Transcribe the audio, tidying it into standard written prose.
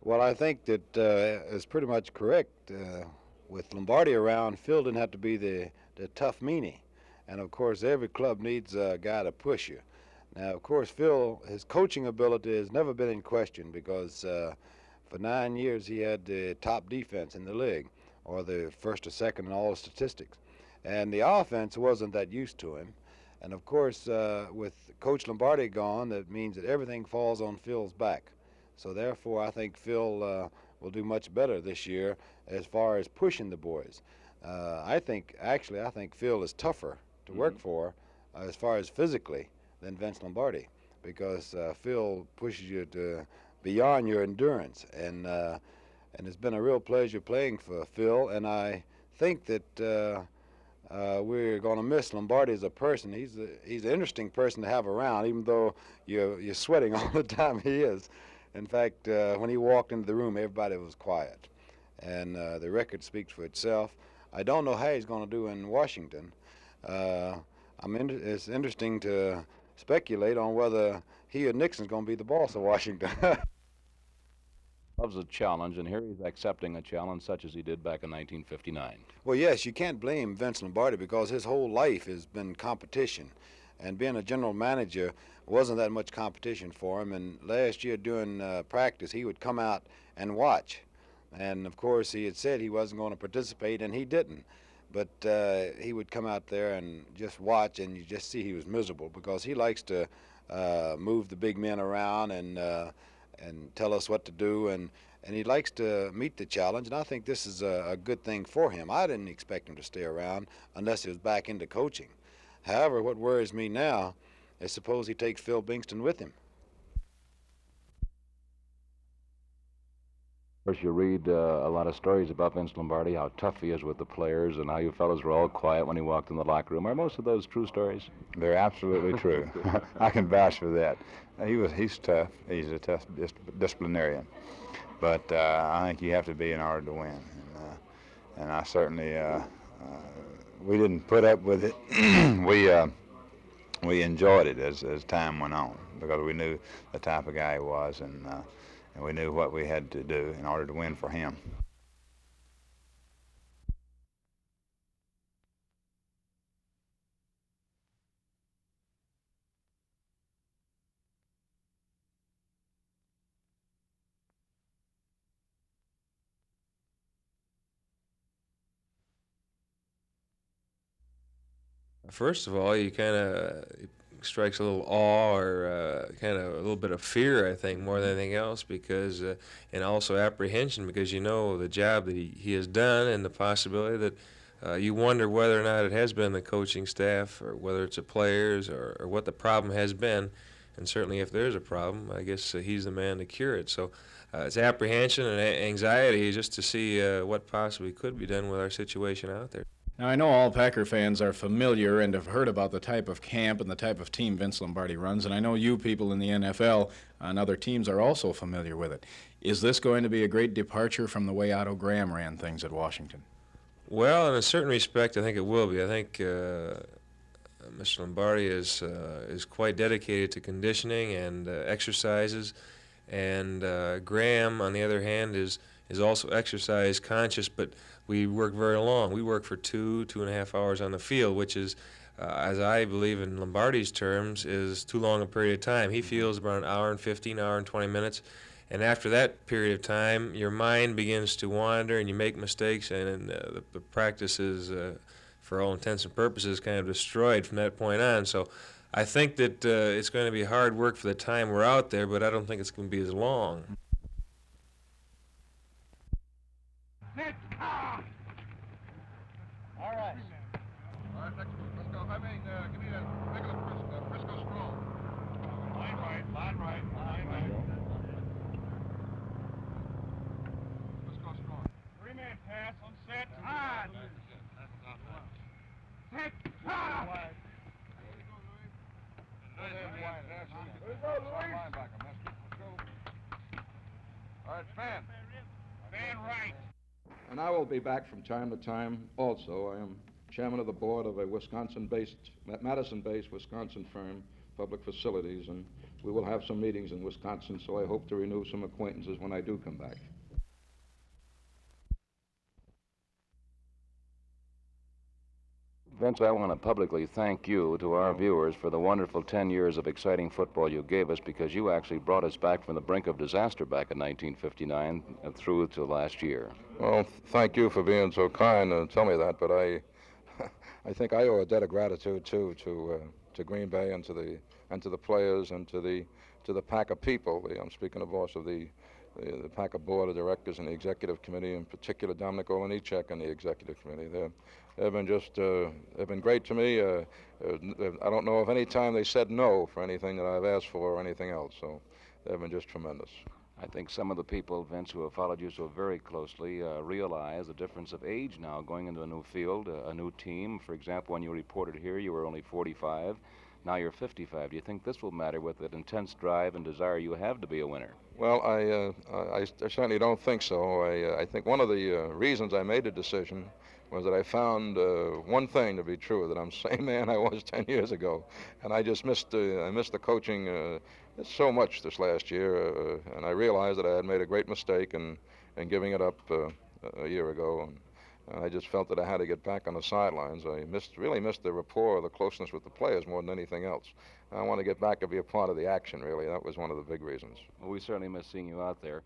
Well, I think that is pretty much correct. With Lombardi around, Phil didn't have to be the tough meanie. And of course, every club needs a guy to push you. Now, of course, Phil, his coaching ability has never been in question because for 9 years he had the top defense in the league, or the first or second in all the statistics. And the offense wasn't that used to him. And of course, with Coach Lombardi gone, that means that everything falls on Phil's back. So therefore, I think Phil will do much better this year as far as pushing the boys. I think Phil is tougher to work for as far as physically than Vince Lombardi because Phil pushes you to beyond your endurance, and it's been a real pleasure playing for Phil. And I think that we're going to miss Lombardi as a person. He's an interesting person to have around, even though you're sweating all the time. He is. In fact, when he walked into the room, everybody was quiet, and the record speaks for itself. I don't know how he's going to do in Washington. Uh, it's interesting to speculate on whether he or Nixon's going to be the boss of Washington. Loves a challenge, and here he's accepting a challenge such as he did back in 1959. Well, yes, you can't blame Vince Lombardi because his whole life has been competition. And being a general manager wasn't that much competition for him. And last year during practice, he would come out and watch. And of course, he had said he wasn't going to participate, and he didn't. But he would come out there and just watch, and you just see he was miserable because he likes to move the big men around and tell us what to do, and he likes to meet the challenge, and I think this is a good thing for him. I didn't expect him to stay around unless he was back into coaching. However, what worries me now is suppose he takes Phil Bingston with him. Of course, you read a lot of stories about Vince Lombardi, how tough he is with the players, and how you fellows were all quiet when he walked in the locker room. Are most of those true stories? They're absolutely true. I can vouch for that. He's tough. He's a tough disciplinarian. But I think you have to be in order to win. And I certainly, we didn't put up with it. We enjoyed it as time went on because we knew the type of guy he was, and we knew what we had to do in order to win for him. First of all, you kind of strikes a little awe or kind of a little bit of fear, I think, more than anything else, because and also apprehension because you know the job that he has done and the possibility that you wonder whether or not it has been the coaching staff or whether it's the players or what the problem has been. And certainly, if there's a problem, I guess he's the man to cure it. So it's apprehension and anxiety just to see what possibly could be done with our situation out there. Now, I know all Packer fans are familiar and have heard about the type of camp and the type of team Vince Lombardi runs, and I know you people in the NFL and other teams are also familiar with it. Is this going to be a great departure from the way Otto Graham ran things at Washington? Well, in a certain respect, I think it will be. I think Mr. Lombardi is quite dedicated to conditioning and exercises, and Graham, on the other hand, is also exercise conscious, but we work very long. We work for 2.5 hours on the field, which is, as I believe in Lombardi's terms, is too long a period of time. He feels about an hour and 15, hour and 20 minutes. And after that period of time, your mind begins to wander and you make mistakes, and the practice is, for all intents and purposes, kind of destroyed from that point on. So I think that it's going to be hard work for the time we're out there, but I don't think it's going to be as long. All right. All right, next one. Let's go. Give me a regular Frisco strong. Line right, line right, line right. Frisco strong. Three-man pass on set. On. Set. Ah! All right, fan. Fan right. And I will be back from time to time also. I am chairman of the board of a Madison-based Wisconsin firm, Public Facilities, and we will have some meetings in Wisconsin, so I hope to renew some acquaintances when I do come back. Vince, I want to publicly thank you to our viewers for the wonderful 10 years of exciting football you gave us, because you actually brought us back from the brink of disaster back in 1959 through to last year. Well, thank you for being so kind and tell me that, but I think I owe a debt of gratitude too to Green Bay and to the players and to the pack of people. I'm speaking, of course, of the pack of board of directors and the executive committee, in particular Dominic Olenichek and the executive committee. They've been great to me. I don't know of any time they said no for anything that I've asked for or anything else. So they've been just tremendous. I think some of the people, Vince, who have followed you so very closely realize the difference of age now going into a new field, a new team. For example, when you reported here, you were only 45. Now you're 55. Do you think this will matter with that intense drive and desire you have to be a winner? Well, I certainly don't think so. I think one of the reasons I made the decision was that I found one thing to be true, that I'm the same man I was 10 years ago. And I just missed the coaching so much this last year. And I realized that I had made a great mistake in giving it up a year ago. And I just felt that I had to get back on the sidelines. I really missed the rapport, the closeness with the players more than anything else. I want to get back and be a part of the action, really. That was one of the big reasons. Well, we certainly miss seeing you out there.